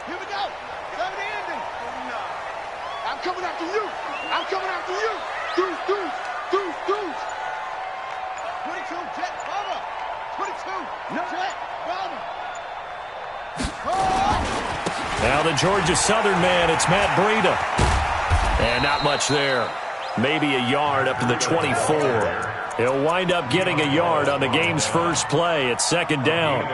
Here we go. Seven the ending. I'm coming after you. I'm coming after you. Deuce, deuce, deuce, deuce. 22, jet, bomber. 22, no jet, bomber. Oh. Now the Georgia Southern man, it's Matt Breida. And not much there. Maybe a yard up to the 24. He'll wind up getting a yard on the game's first play. It's second down.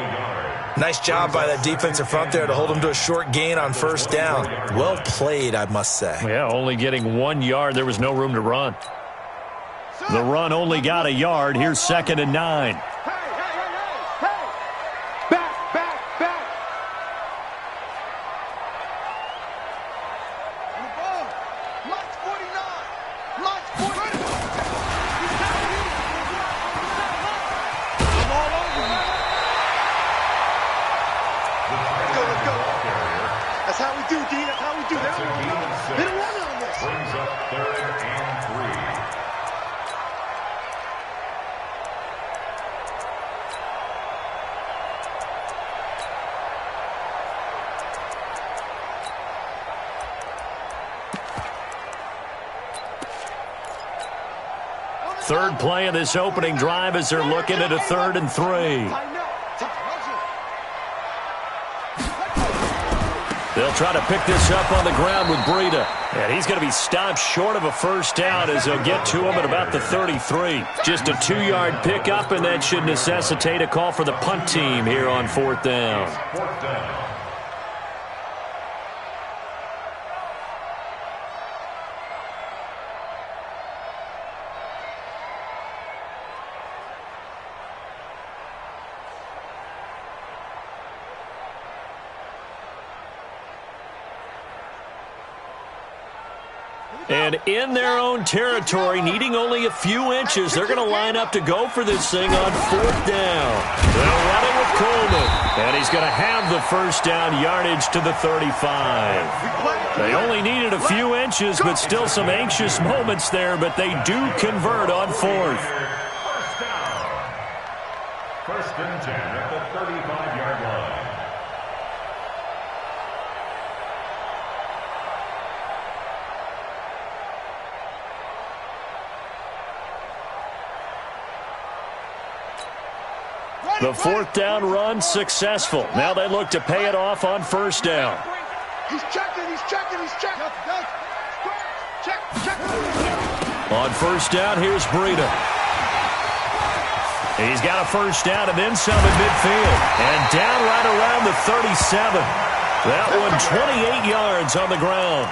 Nice job by that defensive front there to hold him to a short gain on first down. Well played, I must say. Yeah, only getting 1 yard. There was no room to run. The run only got a yard. Here's second and 9. Third play of this opening drive as they're looking at a 3rd and 3. They'll try to pick this up on the ground with Breida. And he's going to be stopped short of a first down as they'll get to him at about the 33. Just a 2-yard pickup, and that should necessitate a call for the punt team here on 4th down. And in their own territory, needing only a few inches, they're going to line up to go for this thing on 4th down. They're running with Coleman, and he's going to have the first down yardage to the 35. They only needed a few inches, but still some anxious moments there, but they do convert on 4th. First and 10 at the 35-yard line. The 4th down run successful. Now they look to pay it off on first down. He's checking, he's checking, he's checking. Check. On first down, here's Breida. He's got a first down and then some in midfield. And down right around the 37. That one 28 yards on the ground.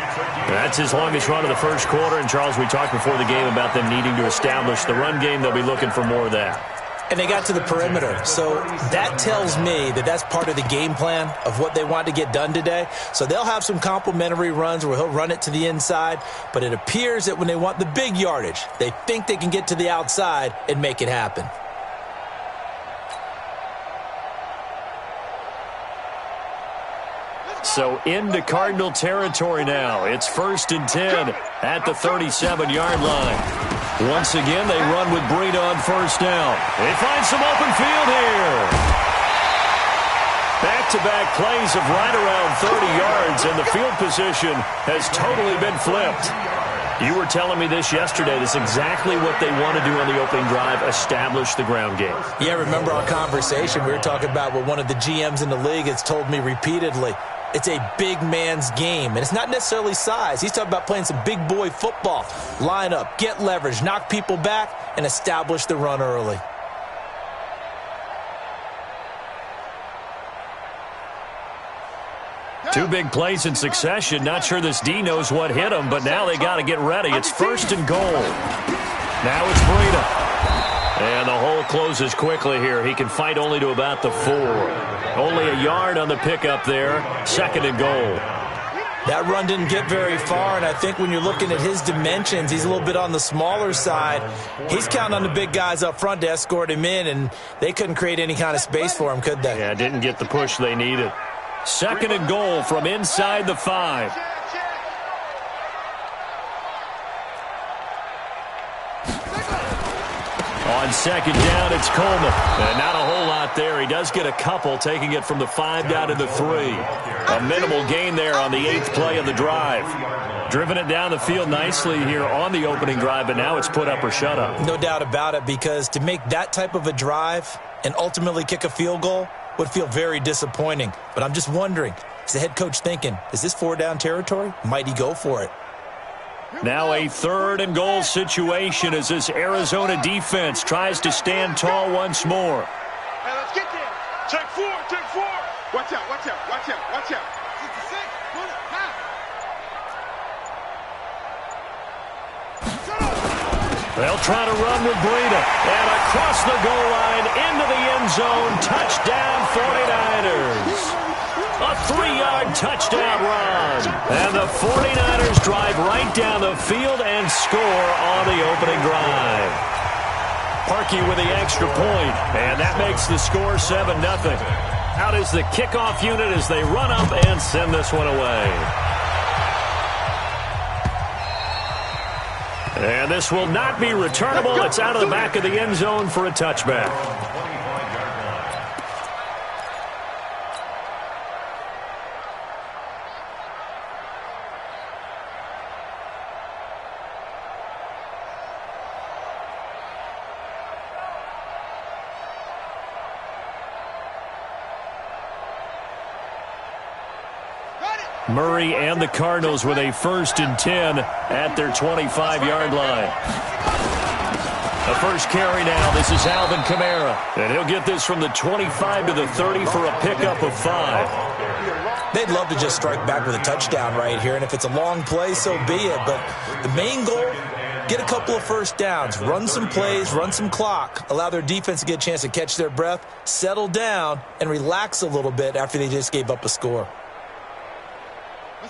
That's his longest run of the first quarter. And, Charles, we talked before the game about them needing to establish the run game. They'll be looking for more of that. And they got to the perimeter. So that tells me that that's part of the game plan of what they want to get done today. So they'll have some complementary runs where he'll run it to the inside. But it appears that when they want the big yardage, they think they can get to the outside and make it happen. So into Cardinal territory now. It's 1st and 10 at the 37-yard line. Once again, they run with Breida on first down. They find some open field here. Back-to-back plays of right around 30 yards, and the field position has totally been flipped. You were telling me this yesterday. This is exactly what they want to do on the opening drive, establish the ground game. Yeah, remember our conversation? We were talking about what one of the GMs in the league has told me repeatedly. It's a big man's game, and it's not necessarily size. He's talking about playing some big boy football. Line up, get leverage, knock people back, and establish the run early. Two big plays in succession. Not sure this D knows what hit him, but now they got to get ready. It's 1st and goal. Now it's Breida. And the hole closes quickly here. He can fight only to about the 4. Only a yard on the pickup there. 2nd and goal. That run didn't get very far, and I think when you're looking at his dimensions, he's a little bit on the smaller side. He's counting on the big guys up front to escort him in, and they couldn't create any kind of space for him, could they? Yeah, didn't get the push they needed. 2nd and goal from inside the 5. On second down, it's Coleman. And not a whole lot right there. He does get a couple, taking it from the 5 down to the 3. A minimal gain there on the 8th play of the drive. Driven it down the field nicely here on the opening drive, but now it's put up or shut up. No doubt about it, because to make that type of a drive and ultimately kick a field goal would feel very disappointing. But I'm just wondering, is the head coach thinking, is this 4-down territory? Might he go for it? Now a 3rd and goal situation as this Arizona defense tries to stand tall once more. Hey, let's get there. Take 4, take 4. Watch out, watch out, watch out, watch out. 66, put it, half. They'll try to run with Breida. And across the goal line into the end zone. Touchdown 49ers. A 3-yard touchdown run. And the 49ers drive right down the field and score on the opening drive. Parkey with the extra point, and that makes the score 7-0. Out is the kickoff unit as they run up and send this one away. And this will not be returnable. It's out of the back of the end zone for a touchback. Murray and the Cardinals with a 1st and 10 at their 25-yard line. The first carry now. This is Alvin Kamara. And he'll get this from the 25 to the 30 for a pickup of 5. They'd love to just strike back with a touchdown right here. And if it's a long play, so be it. But the main goal, get a couple of first downs, run some plays, run some clock, allow their defense to get a chance to catch their breath, settle down, and relax a little bit after they just gave up a score.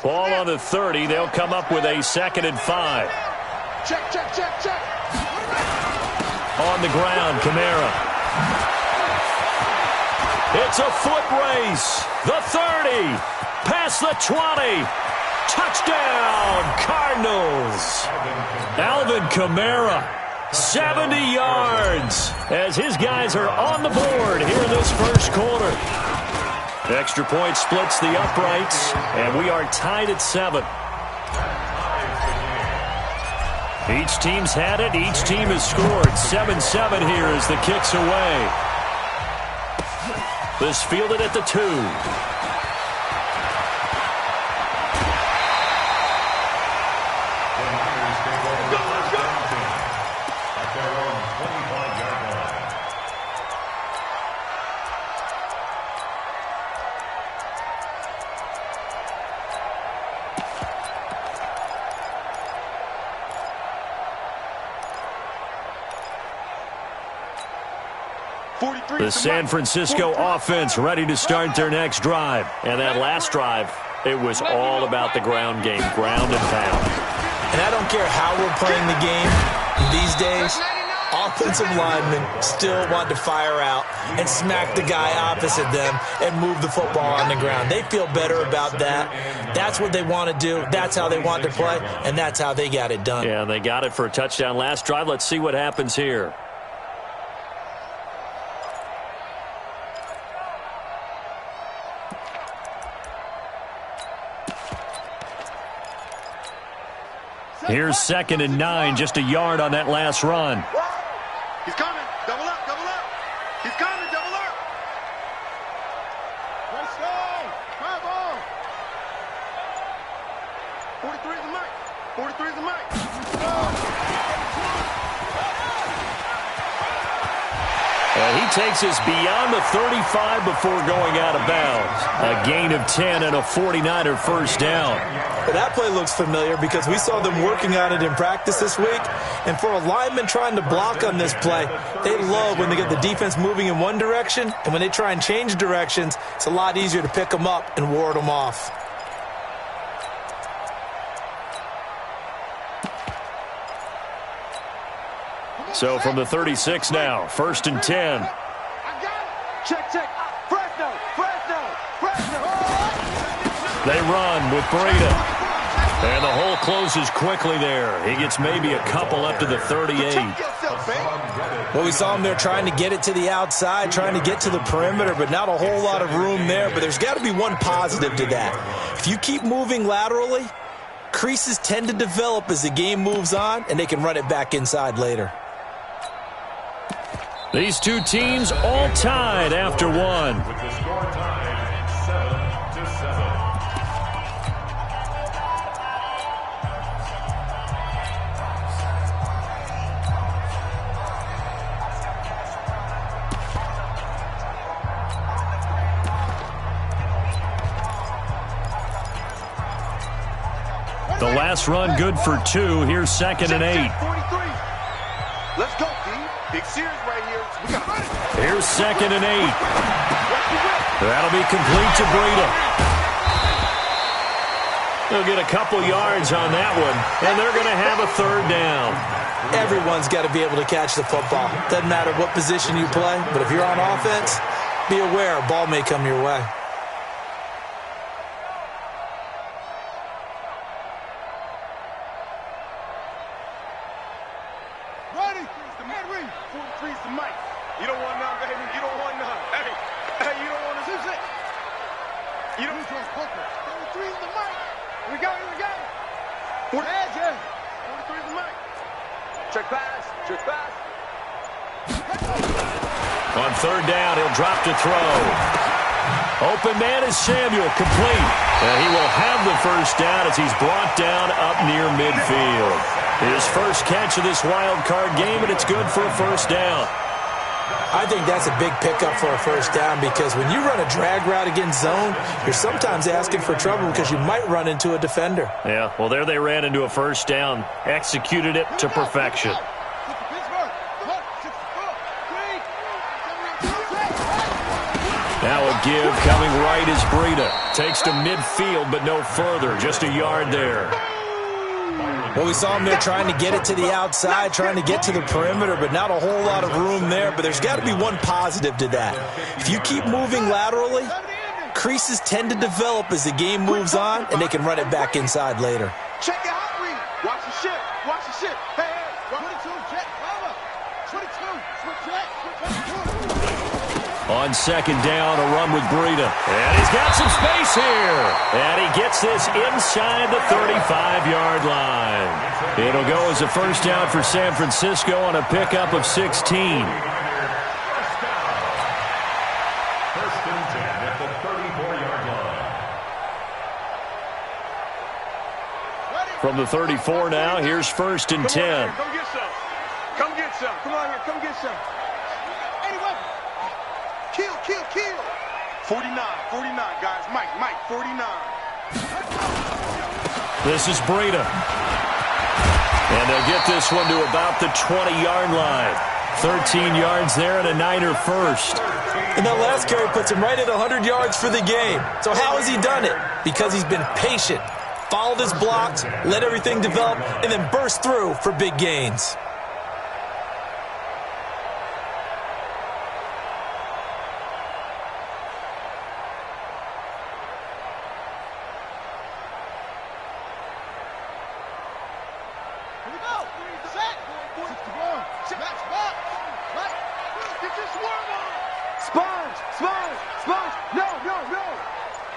Ball on the 30. They'll come up with a 2nd and 5. Check, check, check, check. On the ground, Kamara. It's a foot race. The 30. Past the 20. Touchdown, Cardinals. Alvin Kamara, 70 yards, as his guys are on the board here in this first quarter. Extra point splits the uprights, and we are tied at 7. Each team's had it. Each team has scored. 7-7 here as the kick's away. This fielded at the 2. The San Francisco offense ready to start their next drive. And that last drive, it was all about the ground game, ground and pound. And I don't care how we're playing the game these days, offensive linemen still want to fire out and smack the guy opposite them and move the football on the ground. They feel better about that. That's what they want to do. That's how they want to play, and that's how they got it done. Yeah, they got it for a touchdown last drive. Let's see what happens here. Here's 2nd and 9, just a yard on that last run. He's coming. Double up, double up. He's coming, double up. Let's go. Come on. 43 is the mic. 43 is the mic. And he takes us beyond the 35 before going out of bounds. A gain of 10 and a 49er first down. Well, that play looks familiar because we saw them working on it in practice this week. And for a lineman trying to block on this play, they love when they get the defense moving in one direction. And when they try and change directions, it's a lot easier to pick them up and ward them off. So from the 36 now, 1st and 10. I got it. Check, check. Fresno, Fresno, Fresno. They run with Breida. And the hole closes quickly there. He gets maybe a couple up to the 38. Well, we saw him there trying to get it to the outside, trying to get to the perimeter, but not a whole lot of room there. But there's got to be one positive to that. If you keep moving laterally, creases tend to develop as the game moves on, and they can run it back inside later. These two teams all tied after one. With the score tied 7-7. The last run good for 2. Here's 2nd and 8. 43. Let's go, D. Big series right here. We got it. Here's 2nd and 8. That'll be complete to Breida. They'll get a couple yards on that one, and they're going to have a 3rd down. Everyone's got to be able to catch the football. Doesn't matter what position you play, but if you're on offense, be aware a ball may come your way. Ready? The man read. 43's the mic. You don't want none, baby. You don't want none. Hey, you don't want to lose it. You don't want to poker. 43's the mic. Here we go. 43's the mic. Check pass. On 3rd down, he'll drop to throw. Open man is Samuel, complete. And he will have the 1st down as he's brought down up near midfield. His first catch of this wild card game, and it's good for a 1st down. I think that's a big pickup for a 1st down because when you run a drag route against zone, you're sometimes asking for trouble because you might run into a defender. Yeah, well, there they ran into a 1st down. Executed it to perfection. Now a give coming right is Breida. Takes to midfield, but no further. Just a yard there. Well, we saw him there trying to get it to the outside, trying to get to the perimeter, but not a whole lot of room there. But there's got to be one positive to that. If you keep moving laterally, creases tend to develop as the game moves on, and they can run it back inside later. Check your hot read. Watch the ship. Hey, 22, jet, power. 22, switch jet. On 2nd down, a run with Breida. And he's got some space here. And he gets this inside the 35-yard line. It'll go as a 1st down for San Francisco on a pickup of 16. 1st and 10 at the 34-yard line. From the 34 now, here's 1st and 10. Come get some. Come on here. Come get some. Any weapon. Kill. 49, guys. Mike, 49. This is Breida. And they'll get this one to about the 20-yard line. 13 yards there and a Niner 1st. And that last carry puts him right at 100 yards for the game. So how has he done it? Because he's been patient, followed his blocks, let everything develop, and then burst through for big gains. Sponge. No.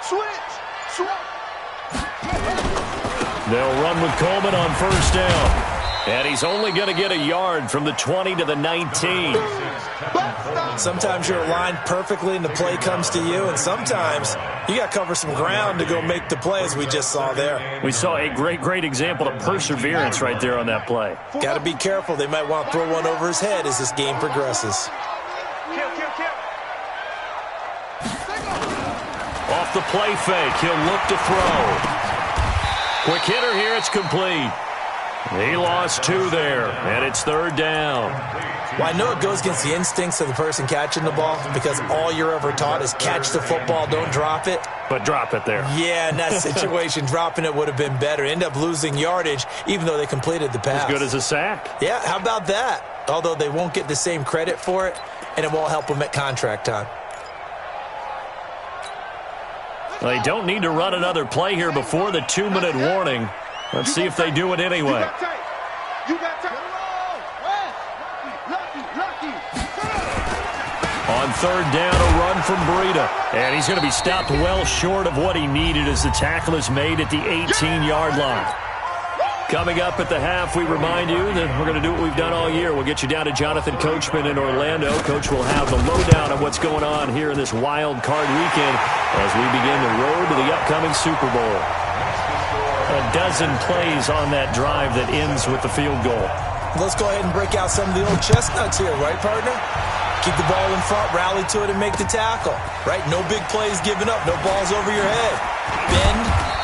Switch. They'll run with Coleman on 1st down. And he's only going to get a yard from the 20 to the 19. Sometimes you're aligned perfectly and the play comes to you, and sometimes you got to cover some ground to go make the play, as we just saw there. We saw a great example of perseverance right there on that play. Got to be careful. They might want to throw one over his head as this game progresses. Kill. Off the play fake, he'll look to throw. Quick hitter here, it's complete. He lost 2 there, and it's 3rd down. Well, I know it goes against the instincts of the person catching the ball because all you're ever taught is catch the football, don't drop it. But drop it there. Yeah, in that situation, dropping it would have been better. End up losing yardage, even though they completed the pass. As good as a sack. Yeah, how about that? Although they won't get the same credit for it, and it won't help them at contract time. They don't need to run another play here before the 2-minute warning. Let's see if they do it anyway. You got tape. Lucky. On third down, a run from Breida. And he's going to be stopped well short of what he needed as the tackle is made at the 18-yard line. Coming up at the half, we remind you that we're going to do what we've done all year. We'll get you down to Jonathan Coachman in Orlando. Coach will have the lowdown on what's going on here in this wild card weekend as we begin the road to the upcoming Super Bowl. A dozen plays on that drive that ends with the field goal. Let's go ahead and break out some of the old chestnuts here, right, partner? Keep the ball in front, rally to it, and make the tackle, right? No big plays given up, no balls over your head. Bend,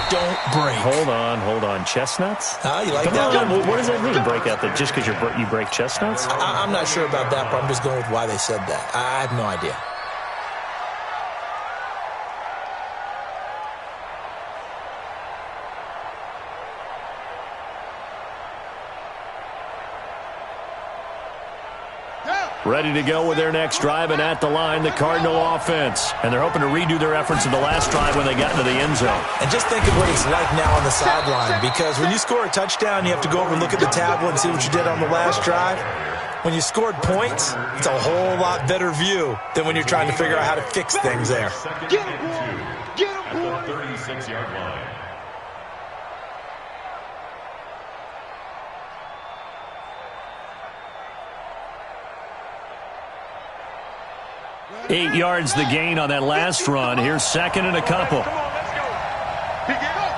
don't break. Hold on. Chestnuts? You like Come that? on. What does that mean, break out? That just because you break chestnuts? I'm not sure about that, but I'm just going with why they said that. I have no idea. Ready to go with their next drive, and at the line, the Cardinal offense. And they're hoping to redo their efforts in the last drive when they got into the end zone. And just think of what it's like now on the sideline, because when you score a touchdown, you have to go over and look at the tablet and see what you did on the last drive. When you scored points, it's a whole lot better view than when you're trying to figure out how to fix things there. Get him, boy. At the 36-yard line. Eight yards the gain on that last run. Here's second and a couple. Come on, let's go. Pick it up.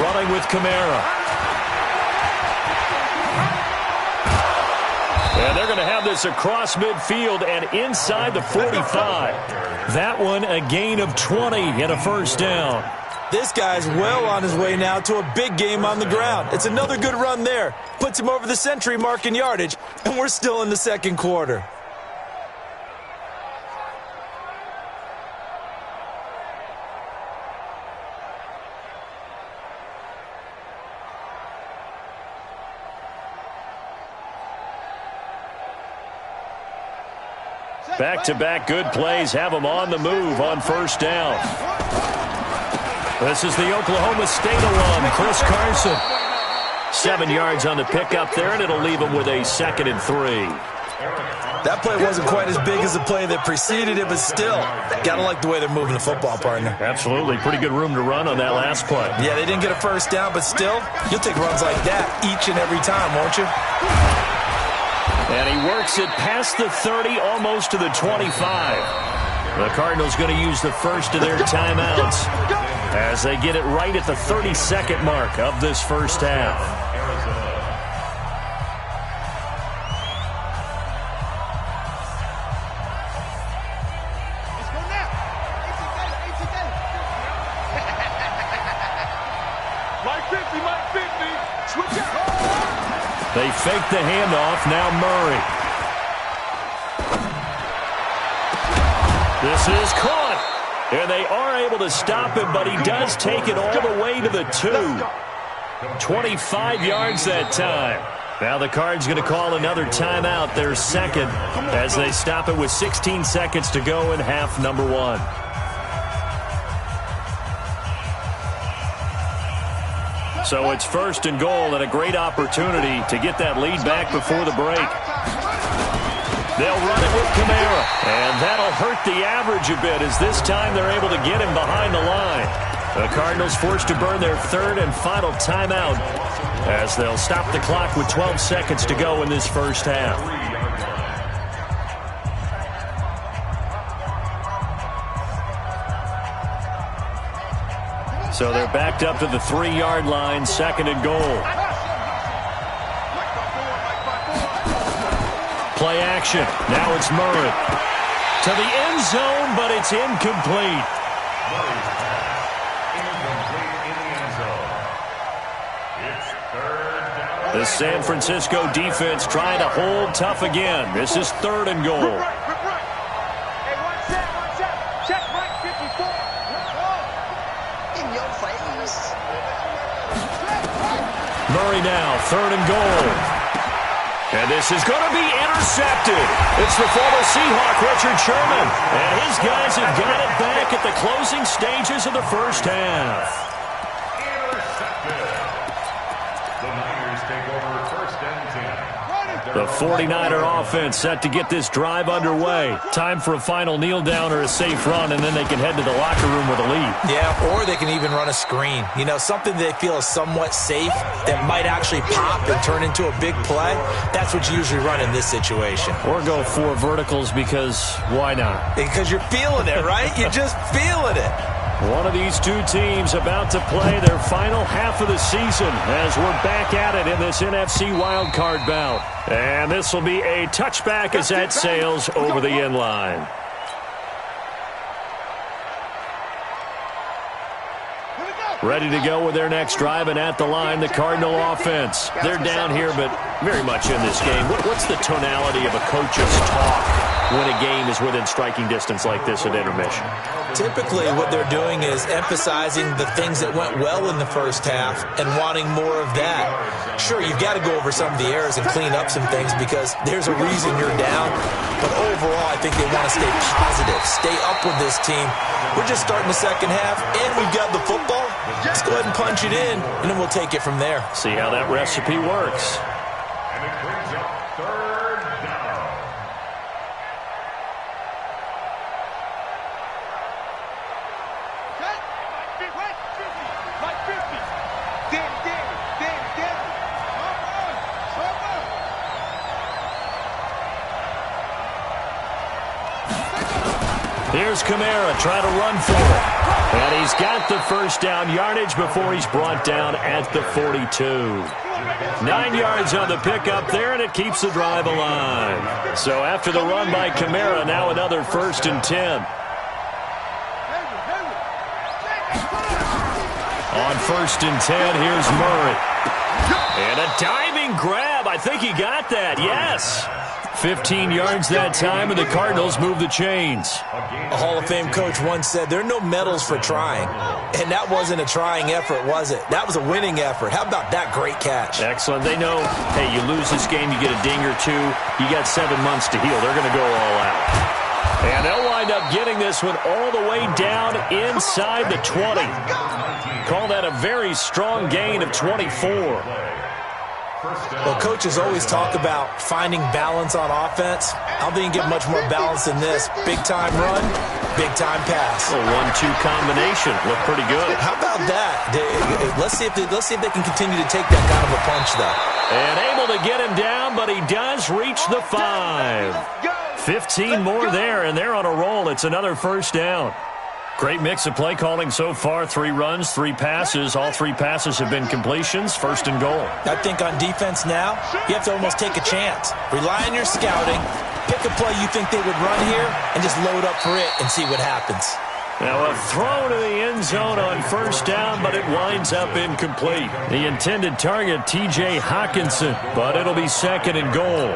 Running with Kamara. And they're going to have this across midfield and inside the 45. That one a gain of 20 and a first down. This guy's well on his way now to a big game on the ground. It's another good run there. Puts him over the century mark in yardage, and we're still in the second quarter. Back-to-back good plays have them on the move on first down. This is the Oklahoma State alum, Chris Carson. 7 yards on the pickup there, and it'll leave him with a 2nd and 3. That play wasn't quite as big as the play that preceded it, but still, gotta like the way they're moving the football, partner. Absolutely. Pretty good room to run on that last play. Yeah, they didn't get a first down, but still, you'll take runs like that each and every time, won't you? And he works it past the 30, almost to the 25. The Cardinals going to use the first of their timeouts as they get it right at the 32nd mark of this first half. Let's go now. Mike 50. Switch out. They fake the handoff. Now Murray. This is caught. And they are able to stop him, but he does take it all the way to the 2. 25 yards that time. Now the Cards going to call another timeout, their second, as they stop it with 16 seconds to go in half number 1. So it's first and goal and a great opportunity to get that lead back before the break. They'll run it with Kamara, and that'll hurt the average a bit as this time they're able to get him behind the line. The Cardinals forced to burn their third and final timeout as they'll stop the clock with 12 seconds to go in this first half. So they're backed up to the 3-yard line, second and goal. Play action. Now it's Murray. To the end zone, but it's incomplete. The San Francisco defense trying to hold tough again. This is third and goal. Hey, watch that. Check right 54. In your face. Murray now, third and goal. And this is going to be intercepted. It's the former Seahawk, Richard Sherman. And his guys have got it back at the closing stages of the first half. Intercepted. The Niners take over first and 10. The 49er offense set to get this drive underway. Time for a final kneel down or a safe run, and then they can head to the locker room with a lead. Yeah, or they can even run a screen. You know, something they feel is somewhat safe that might actually pop and turn into a big play. That's what you usually run in this situation. Or go 4 verticals because why not? Because you're feeling it, right? You're just feeling it. One of these two teams about to play their final half of the season as we're back at it in this NFC wildcard bout. And this will be a touchback as that sails over the end line. Ready to go with their next drive, and at the line, the Cardinal offense. They're down here, but very much in this game. What's the tonality of a coach's talk when a game is within striking distance like this at intermission? Typically, what they're doing is emphasizing the things that went well in the first half and wanting more of that. Sure, you've got to go over some of the errors and clean up some things because there's a reason you're down. But overall, I think they want to stay positive, stay up with this team. We're just starting the second half, and we've got the football. Let's go ahead and punch it in, and then we'll take it from there. See how that recipe works. And it brings up third down. Like 50. Damn. Here's Kamara trying to run for it. And he's got the first down yardage before he's brought down at the 42. 9 yards on the pickup there, and it keeps the drive alive. So after the run by Kamara, now another 1st and 10. On 1st and 10, here's Murray. And a diving grab. I think he got that, yes. 15 yards that time, and the Cardinals move the chains. A Hall of Fame coach once said, there are no medals for trying. And that wasn't a trying effort, was it? That was a winning effort. How about that great catch? Excellent. They know, hey, you lose this game, you get a ding or two. You got 7 months to heal. They're going to go all out. And they'll wind up getting this one all the way down inside the 20. Call that a very strong gain of 24. Well, coaches always talk about finding balance on offense. I don't think you get much more balance than this. Big-time run, big-time pass. A 1-2 combination. Look pretty good. How about that? Let's see if they can continue to take that kind of a punch, though. And able to get him down, but he does reach the 5. 15 more there, and they're on a roll. It's another 1st down. Great mix of play calling so far. 3 runs, 3 passes. All 3 passes have been completions. 1st and goal. I think on defense now, you have to almost take a chance. Rely on your scouting. Pick a play you think they would run here and just load up for it and see what happens. Now a throw to the end zone on 1st down, but it winds up incomplete. The intended target, T.J. Hawkinson, but it'll be 2nd and goal.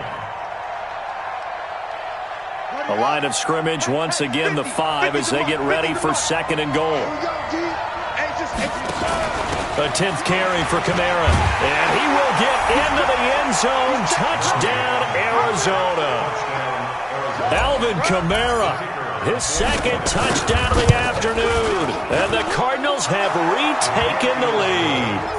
The line of scrimmage, once again, the 5 as they get ready for 2nd and goal. A 10th carry for Kamara. And he will get into the end zone. Touchdown, Arizona. Alvin Kamara, his 2nd touchdown of the afternoon. And the Cardinals have retaken the lead.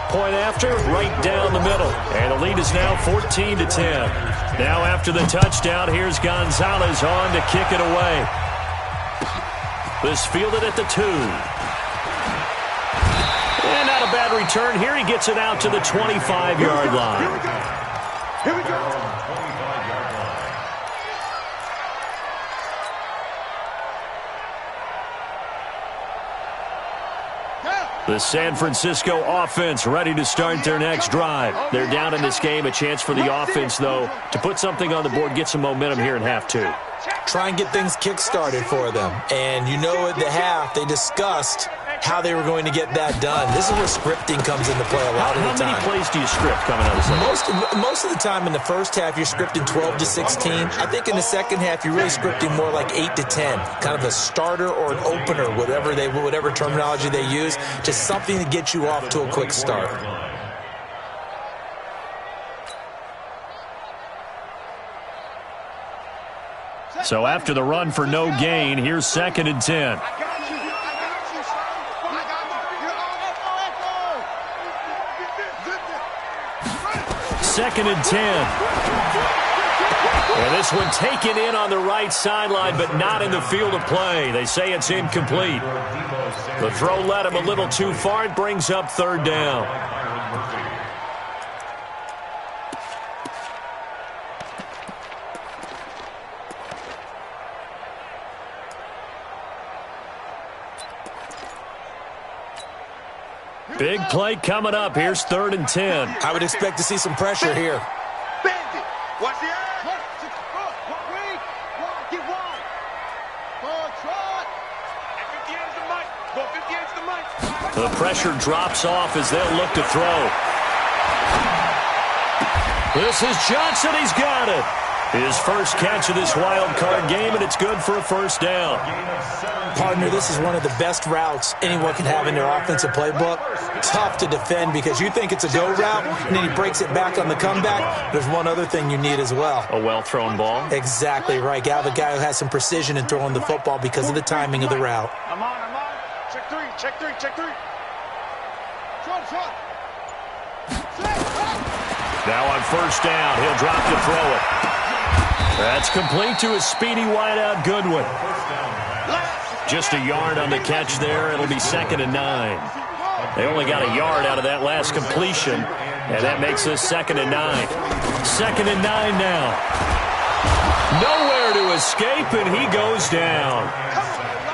Point after, right down the middle. And the lead is now 14-10. Now after the touchdown, here's Gonzalez on to kick it away. This fielded at the 2. And not a bad return here. He gets it out to the 25-yard line. Here we go. The San Francisco offense ready to start their next drive. They're down in this game. A chance for the offense, though, to put something on the board, get some momentum here in half 2. Try and get things kick-started for them. And you know at the half, they discussed how they were going to get that done. This is where scripting comes into play a lot of the time. How many plays do you script coming out of the second? Most of the time in the first half, you're scripting 12 to 16. I think in the second half, you're really scripting more like 8 to 10. Kind of a starter or an opener, whatever terminology they use. Just something to get you off to a quick start. So after the run for no gain, here's 2nd and 10. Second and 10. And this one taken in on the right sideline, but not in the field of play. They say it's incomplete. The throw led him a little too far. It brings up 3rd down. Big play coming up. Here's 3rd and 10. I would expect to see some pressure here. Bandit. Watch the eye. Get wide. Trot. At 50 the mic. The pressure drops off as they'll look to throw. This is Johnson. He's got it. His first catch of this wild card game, and it's good for a 1st down. Partner, this is one of the best routes anyone can have in their offensive playbook. Tough to defend because you think it's a go route, and then he breaks it back on the comeback. There's one other thing you need as well. A well-thrown ball? Exactly right. You have a guy who has some precision in throwing the football because of the timing of the route. I'm on. Check three. Trot. Now on 1st down, he'll drop to throw it. That's complete to a speedy wideout Goodwin. Just a yard on the catch there. It'll be 2nd and 9. They only got a yard out of that last completion, and that makes this 2nd and 9. 2nd and 9 now. Nowhere to escape, and he goes down.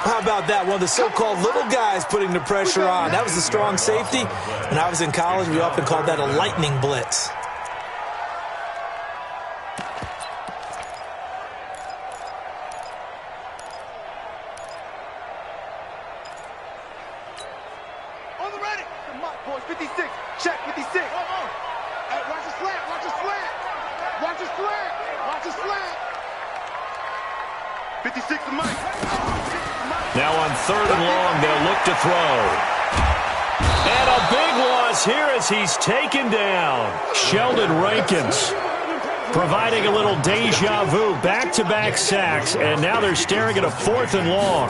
How about that? One of the so-called little guys putting the pressure on. That was the strong safety. When I was in college, we often called that a lightning blitz. On the ready. The mock boys, 56. Check, 56. Hey, watch the slant. Watch the slant. 56 the mic. Now on 3rd and long, they'll look to throw. And a big loss here as he's taken down. Sheldon Rankins providing a little deja vu. Back-to-back sacks, and now they're staring at a 4th and long.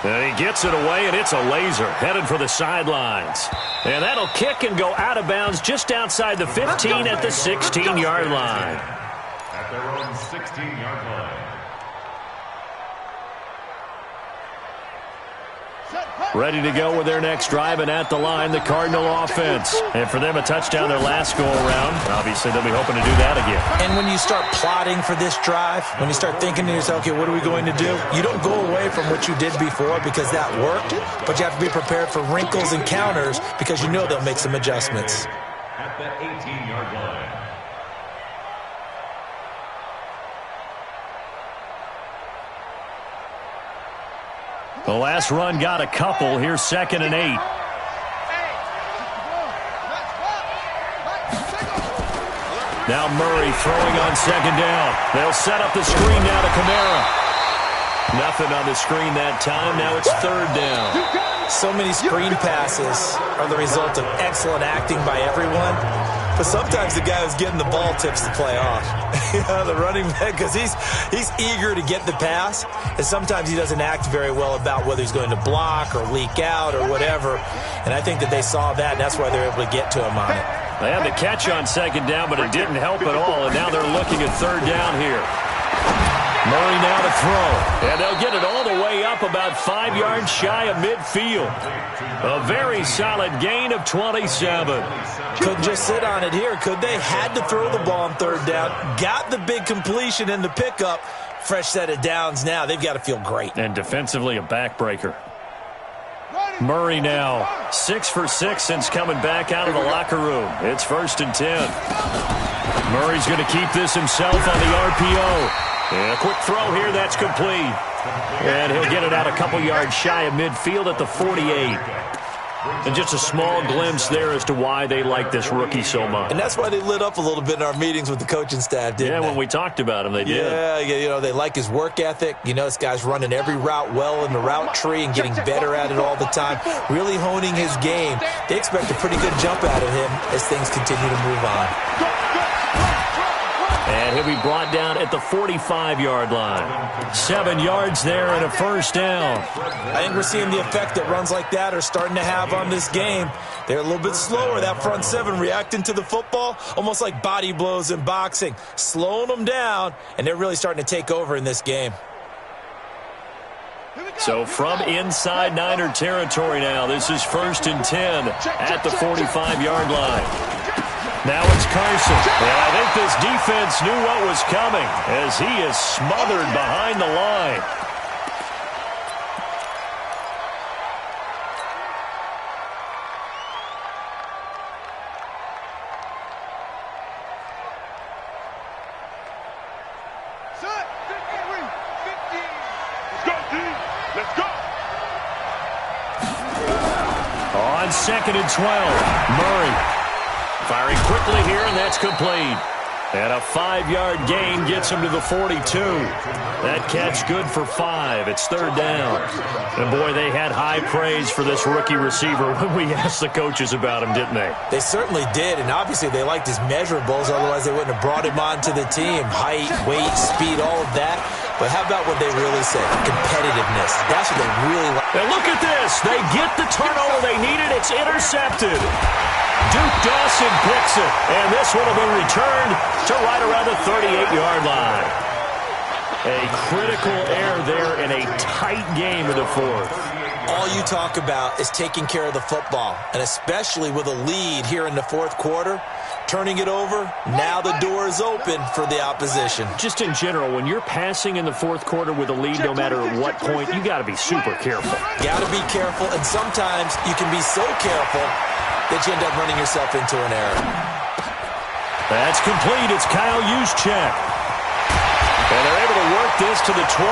And he gets it away, and it's a laser headed for the sidelines. And that'll kick and go out of bounds just outside the 15 at the 16-yard line. At their own 16-yard line. Ready to go with their next drive, and at the line, the Cardinal offense. And for them, a touchdown their last go-around. Obviously, they'll be hoping to do that again. And when you start plotting for this drive, when you start thinking to yourself, okay, what are we going to do? You don't go away from what you did before because that worked, but you have to be prepared for wrinkles and counters because you know they'll make some adjustments. At the 18-yard line. The last run got a couple. Here's 2nd and 8. Now Murray throwing on 2nd down. They'll set up the screen now to Kamara. Nothing on the screen that time. Now it's 3rd down. So many screen passes are the result of excellent acting by everyone. But sometimes the guy who's getting the ball tips the play off. The running back, because he's eager to get the pass, and sometimes he doesn't act very well about whether he's going to block or leak out or whatever. And I think that they saw that, and that's why they're able to get to him on it. They had the catch on 2nd down, but it didn't help at all, and now they're looking at 3rd down here. Murray now to throw, and they'll get it all the way up about 5 yards shy of midfield. A very solid gain of 27. Couldn't just sit on it here, could they? Had to throw the ball on 3rd down, got the big completion in the pickup. Fresh set of downs now. They've got to feel great. And defensively, a backbreaker. Murray now 6 for 6 since coming back out of the locker room. It's 1st and 10. Murray's going to keep this himself on the RPO. And a quick throw here, that's complete. And he'll get it out a couple yards shy of midfield at the 48. And just a small glimpse there as to why they like this rookie so much. And that's why they lit up a little bit in our meetings with the coaching staff, didn't they? Yeah, when we talked about him, they did. Yeah, you know, they like his work ethic. You know, this guy's running every route well in the route tree and getting better at it all the time, really honing his game. They expect a pretty good jump out of him as things continue to move on. And he'll be brought down at the 45-yard line. 7 yards there and a first down. I think we're seeing the effect that runs like that are starting to have on this game. They're a little bit slower, that front seven, reacting to the football, almost like body blows in boxing, slowing them down, and they're really starting to take over in this game. So from inside Niner territory now, this is 1st and 10 at the 45-yard line. Now it's Carson. And I think this defense knew what was coming as he is smothered behind the line. On 2nd and 12, Murray firing quickly here, and that's complete. And a 5-yard gain gets him to the 42. That catch good for 5. It's 3rd down. And, boy, they had high praise for this rookie receiver when we asked the coaches about him, didn't they? They certainly did, and obviously they liked his measurables. Otherwise, they wouldn't have brought him onto the team. Height, weight, speed, all of that. But how about what they really say? Competitiveness. That's what they really like. And look at this. They get the turnover they needed. It's intercepted. Duke Dawson picks it, and this one will be returned to right around the 38-yard line. A critical error there in a tight game in the 4th. All you talk about is taking care of the football, and especially with a lead here in the 4th quarter, turning it over, now the door is open for the opposition. Just in general, when you're passing in the 4th quarter with a lead, no matter at what point, you got to be super careful. Got to be careful, and sometimes you can be so careful that you end up running yourself into an error. That's complete. It's Kyle Juszczyk. And they're able to work this to the 25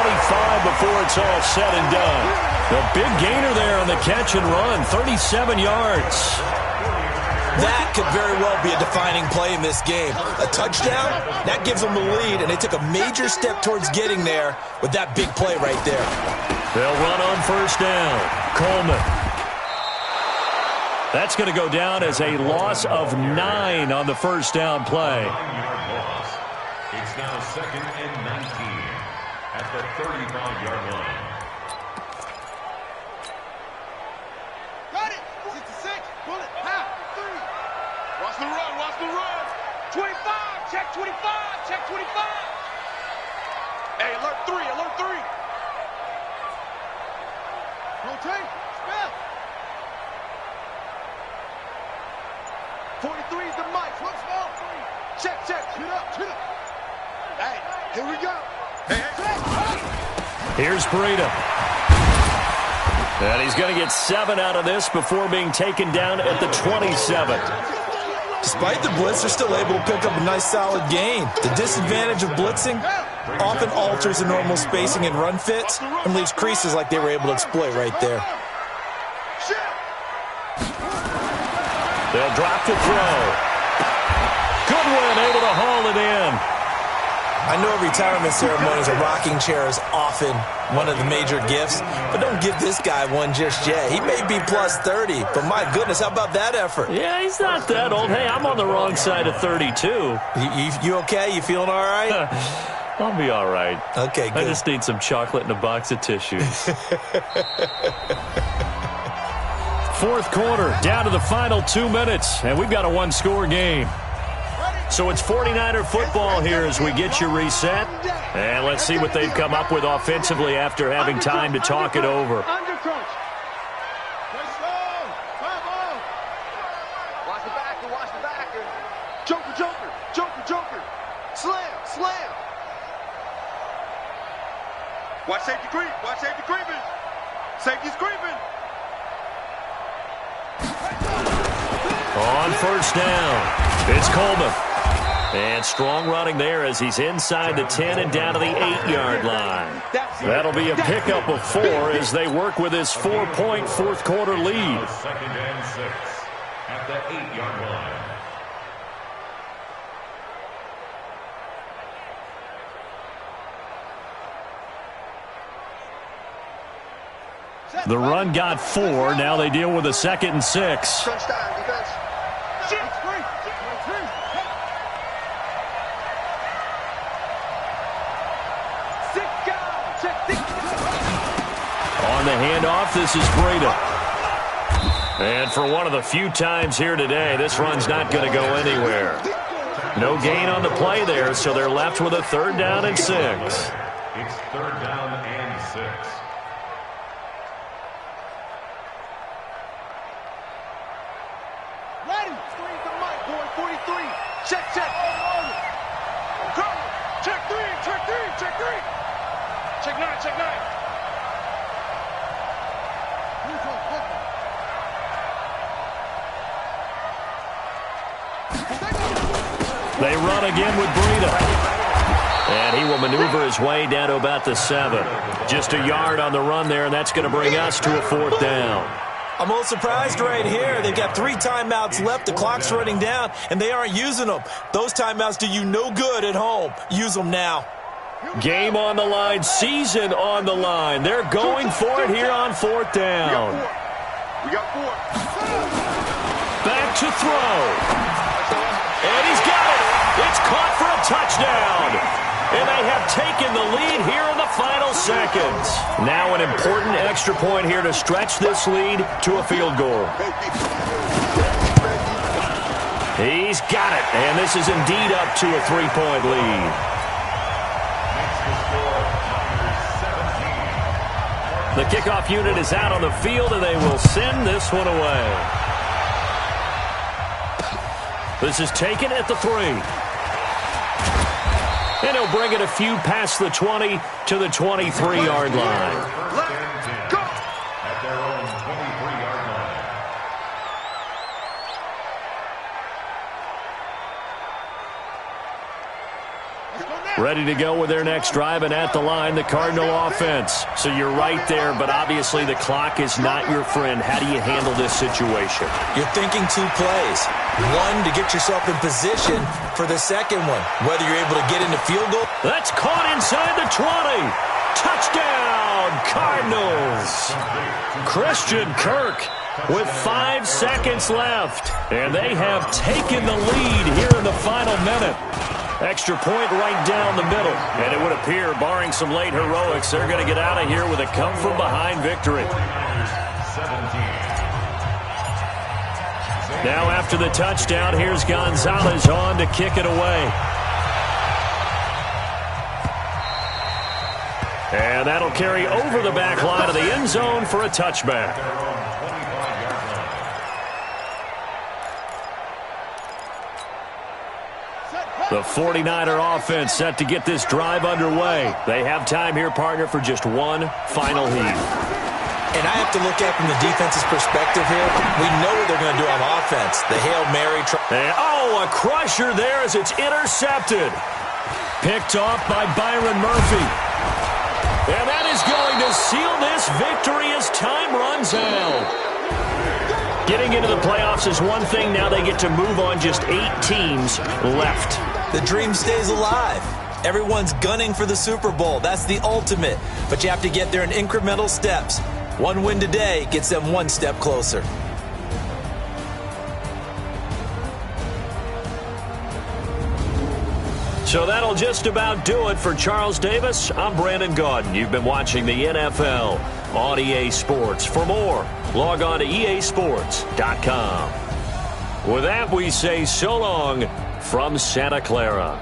before it's all said and done. The big gainer there on the catch and run, 37 yards. That could very well be a defining play in this game. A touchdown, that gives them the lead, and they took a major step towards getting there with that big play right there. They'll run on 1st down. Coleman. That's going to go down as a loss of 9 on the 1st down play. It's now 2nd and 19 at the 35-yard line. Got it. 66. Bullet. Pow. 3. Watch the run. Watch the run. 25. Check 25. Check 25. Hey, alert 3. Alert 3. Rotate. Spell. 43 is the mic. One small. Check, check. Chin up, chin up. Hey, here we go. Hey, hey. Here's Breida. And he's going to get 7 out of this before being taken down at the 27. Despite the blitz, they're still able to pick up a nice solid gain. The disadvantage of blitzing often alters the normal spacing and run fits and leaves creases like they were able to exploit right there. They'll drop to throw. Goodwin able to haul it in. I know retirement ceremonies, a rocking chair is often one of the major gifts, but don't give this guy one just yet. He may be plus 30, but my goodness, how about that effort? Yeah, he's not that old. Hey, I'm on the wrong side of 32. You okay? You feeling all right? I'll be all right. Okay, good. I just need some chocolate and a box of tissues. 4th quarter, down to the final 2 minutes, and we've got a 1-score game. So it's 49er football here as we get you reset. And let's see what they've come up with offensively after having time to talk it over. Watch the backer, watch the backer. Joker, joker, joker, joker. Slam, slam. Watch safety creep, watch safety creeping. Safety's creeping. On 1st down, it's Coleman. And strong running there as he's inside the 10 and down to the 8-yard line. That'll be a pickup of 4 as they work with his 4-point 4th quarter lead. 2nd and 6 at the 8-yard line. The run got 4. Now they deal with a 2nd and 6. Crunch time, defense. the handoff. This is Breida. And for one of the few times here today, this run's not going to go anywhere. No gain on the play there, so they're left with a 3rd down and 6. It's 3rd down and 6. Ready. Screen the mic, boy. 43. Check. Go. Check 3. Check 9. They run again with Breida. And he will maneuver his way down to about the 7. Just a yard on the run there, and that's going to bring us to a 4th down. I'm a little surprised right here. They've got 3 timeouts left. The clock's running down, and they aren't using them. Those timeouts do you no good at home. Use them now. Game on the line, season on the line. They're going for it here on 4th down. We got 4. Back to throw. And he's got it. It's caught for a touchdown. And they have taken the lead here in the final seconds. Now an important extra point here to stretch this lead to a field goal. He's got it. And this is indeed up to a 3-point lead. The kickoff unit is out on the field, and they will send this one away. This is taken at the 3. And he'll bring it a few past the 20 to the 23-yard line. Let's go! At their own 23-yard line. Ready to go with their next drive, and at the line, the Cardinal offense. So you're right there, but obviously the clock is not your friend. How do you handle this situation? You're thinking 2 plays. One, to get yourself in position for the second one. Whether you're able to get into field goal. That's caught inside the 20. Touchdown, Cardinals. Christian Kirk with 5 seconds left. And they have taken the lead here in the final minute. Extra point right down the middle. And it would appear, barring some late heroics, they're going to get out of here with a come-from-behind victory. Now after the touchdown, here's Gonzalez on to kick it away. And that'll carry over the back line of the end zone for a touchback. The 49er offense set to get this drive underway. They have time here, partner, for just one final heave. And I have to look at it from the defense's perspective here. We know what they're going to do on offense. The Hail Mary. And, a crusher there as it's intercepted. Picked off by Byron Murphy. And that is going to seal this victory as time runs out. Getting into the playoffs is one thing. Now they get to move on. Just 8 teams left. The dream stays alive. Everyone's gunning for the Super Bowl. That's the ultimate. But you have to get there in incremental steps. One win today gets them one step closer. So that'll just about do it for Charles Davis. I'm Brandon Gaudin. You've been watching the NFL on EA Sports. For more, log on to easports.com. With that, we say so long from Santa Clara.